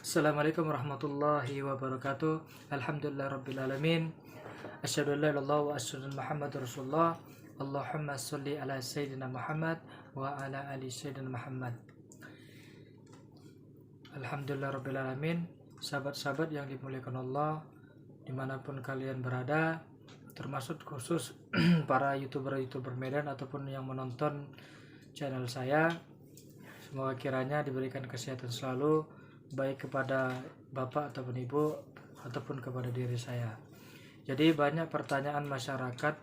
Assalamualaikum warahmatullahi wabarakatuh. Alhamdulillah rabbil alamin. Asyhadu an la ilaha illallah wa asyhadu anna Muhammadar Rasulullah. Allahumma sholli ala sayyidina Muhammad wa ala ali sayyidina Muhammad. Alhamdulillah rabbil alamin. Sahabat-sahabat yang dimuliakan Allah dimanapun kalian berada, termasuk khusus para youtuber Medan ataupun yang menonton channel saya, semoga kiranya diberikan kesehatan selalu, baik kepada bapak ataupun ibu ataupun kepada diri saya. Jadi banyak pertanyaan masyarakat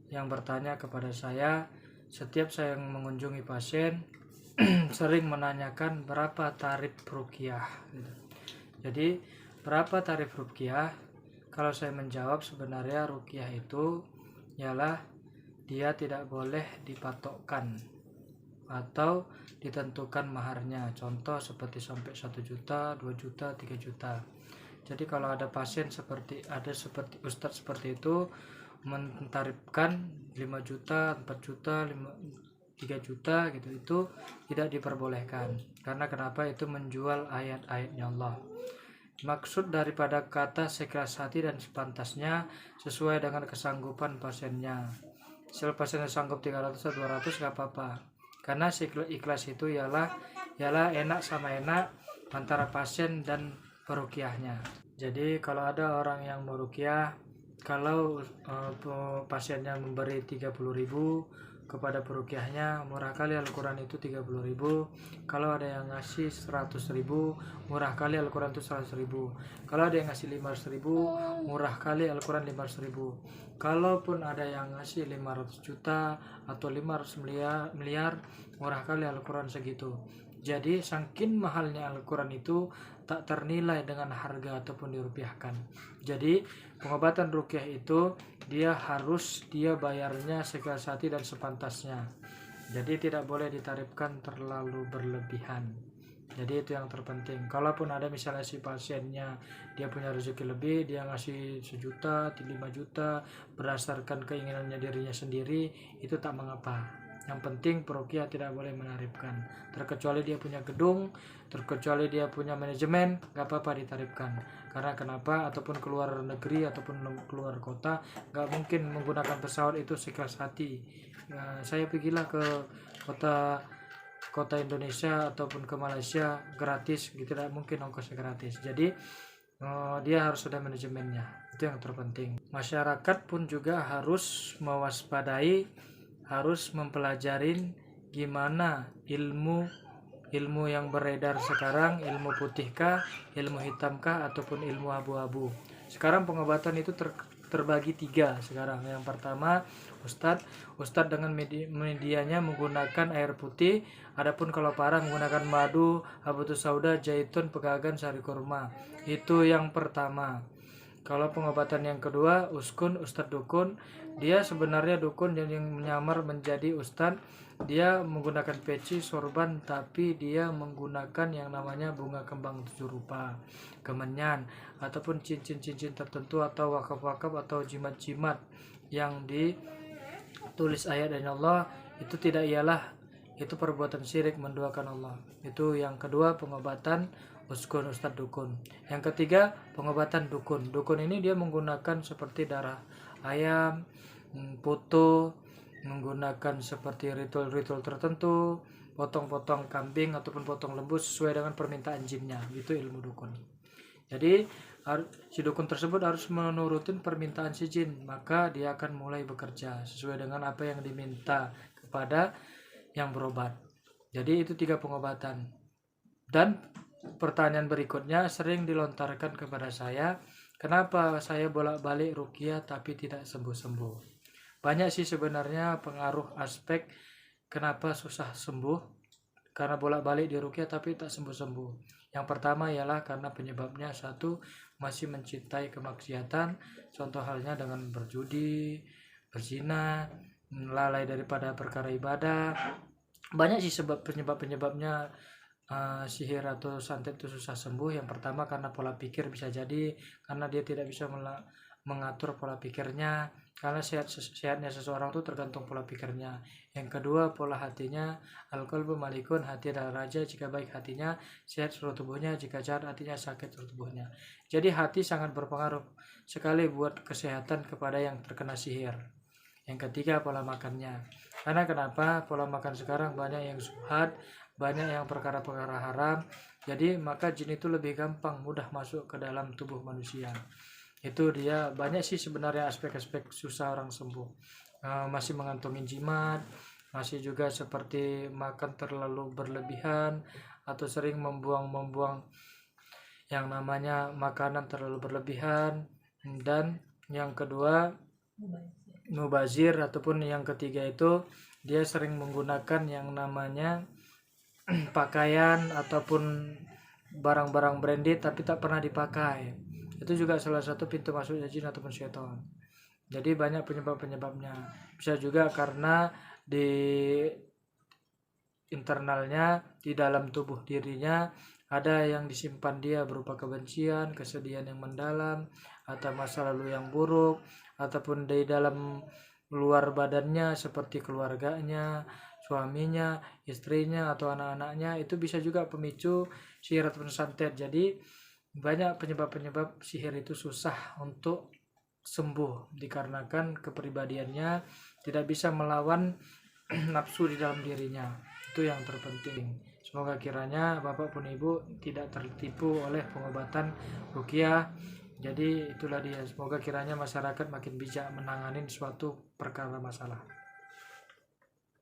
yang bertanya kepada saya setiap saya mengunjungi pasien sering menanyakan berapa tarif ruqyah gitu. Jadi berapa tarif ruqyah? Kalau saya menjawab, sebenarnya ruqyah itu ialah dia tidak boleh dipatokkan atau ditentukan maharnya. Contoh seperti sampai 1 juta, 2 juta, 3 juta. Jadi kalau ada pasien seperti ustadz seperti itu mentarifkan 5 juta, 4 juta, 3 juta gitu, itu tidak diperbolehkan. Karena kenapa? Itu menjual ayat-ayatnya Allah. Maksud daripada kata seikhlas hati dan sepantasnya sesuai dengan kesanggupan pasiennya. Misal pasiennya sanggup 300 atau 200 gak apa-apa. Karena ikhlas itu ialah enak sama enak antara pasien dan perukiahnya. Jadi kalau ada orang yang merukiah, kalau pasiennya memberi 30.000 kepada perukiahnya, murah kali Al-Quran itu 30.000. Kalau ada yang ngasih 100.000, murah kali Al-Quran itu 100.000. Kalau ada yang ngasih 500.000, murah kali Al-Quran 500.000. Kalaupun ada yang ngasih 500 juta atau 500 miliar, murah kali Al-Quran segitu. Jadi saking mahalnya Al-Quran itu tak ternilai dengan harga ataupun dirupiahkan. Jadi pengobatan ruqyah itu dia bayarnya seikhlas hati dan sepantasnya. Jadi tidak boleh ditarifkan terlalu berlebihan. Jadi itu yang terpenting. Kalaupun ada misalnya si pasiennya dia punya rezeki lebih, dia ngasih 1 juta, 5 juta berdasarkan keinginannya dirinya sendiri, itu tak mengapa. Yang penting peruqyah tidak boleh menarifkan. Terkecuali dia punya gedung, terkecuali dia punya manajemen, gak apa-apa ditarifkan. Karena kenapa? Ataupun keluar negeri ataupun keluar kota, gak mungkin menggunakan pesawat itu seikhlas hati. Saya pergilah ke kota Indonesia ataupun ke Malaysia gratis, gitu, tidak mungkin ongkosnya gratis. Jadi dia harus ada manajemennya, itu yang terpenting. Masyarakat pun juga harus mewaspadai, harus mempelajarin gimana ilmu yang beredar sekarang, ilmu putihkah, ilmu hitamkah, ataupun ilmu abu-abu. Sekarang pengobatan itu terbagi 3 sekarang. Yang pertama Ustadz dengan medianya menggunakan air putih. Adapun kalau parah menggunakan madu, habatus sauda, zaitun, pegagan, sari kurma. Itu yang pertama. Kalau pengobatan yang kedua, Ustadz dukun. Dia sebenarnya dukun yang menyamar menjadi ustadz. Dia menggunakan peci, sorban, tapi dia menggunakan yang namanya bunga kembang 7 rupa, kemenyan, ataupun cincin-cincin tertentu, atau wakaf-wakaf, atau jimat-jimat yang ditulis ayat dari Allah. Itu tidak ialah itu perbuatan syirik, menduakan Allah. Itu yang kedua, pengobatan ustadz dukun. Yang ketiga, pengobatan dukun. Dukun ini dia menggunakan seperti darah ayam, foto, menggunakan seperti ritual-ritual tertentu, potong-potong kambing ataupun potong lembu sesuai dengan permintaan jinnya. Itu ilmu dukun. Jadi si dukun tersebut harus menurutin permintaan si jin, maka dia akan mulai bekerja sesuai dengan apa yang diminta kepada yang berobat. Jadi itu 3 pengobatan. Dan pertanyaan berikutnya sering dilontarkan kepada saya, kenapa saya bolak-balik ruqyah tapi tidak sembuh-sembuh. Banyak sih sebenarnya pengaruh aspek kenapa susah sembuh, karena bolak-balik di ruqyah tapi tak sembuh-sembuh. Yang pertama ialah karena penyebabnya, 1, masih mencintai kemaksiatan, contoh halnya dengan berjudi, berzina, lalai daripada perkara ibadah. Banyak sih penyebabnya sihir atau santet itu susah sembuh. Yang pertama karena pola pikir, bisa jadi karena dia tidak bisa mengatur pola pikirnya, karena sehatnya seseorang itu tergantung pola pikirnya. Yang kedua, pola hatinya. Al-qalbu malikun, hati adalah raja, jika baik hatinya sehat seluruh tubuhnya, jika jahat hatinya sakit seluruh tubuhnya. Jadi hati sangat berpengaruh sekali buat kesehatan kepada yang terkena sihir. Yang ketiga, pola makannya. Karena kenapa? Pola makan sekarang banyak yang subhat, banyak yang perkara-perkara haram. Jadi maka jin itu lebih gampang mudah masuk ke dalam tubuh manusia. Itu dia banyak sih sebenarnya aspek-aspek susah orang sembuh. Masih mengantongin jimat, masih juga seperti makan terlalu berlebihan atau sering membuang yang namanya makanan terlalu berlebihan, dan yang kedua mubazir, ataupun yang ketiga itu dia sering menggunakan yang namanya pakaian ataupun barang-barang branded tapi tak pernah dipakai. Itu juga salah satu pintu masuknya jin ataupun syaitan. Jadi banyak penyebab-penyebabnya. Bisa juga karena di internalnya, di dalam tubuh dirinya ada yang disimpan dia berupa kebencian, kesedihan yang mendalam, atau masa lalu yang buruk, ataupun di dalam luar badannya seperti keluarganya, suaminya, istrinya, atau anak-anaknya. Itu bisa juga pemicu sihir ataupun santet. Jadi banyak penyebab-penyebab sihir itu susah untuk sembuh dikarenakan kepribadiannya tidak bisa melawan nafsu di dalam dirinya. Itu yang terpenting. Semoga kiranya Bapak pun Ibu tidak tertipu oleh pengobatan ruqyah. Jadi itulah dia. Semoga kiranya masyarakat makin bijak menangani suatu perkara masalah.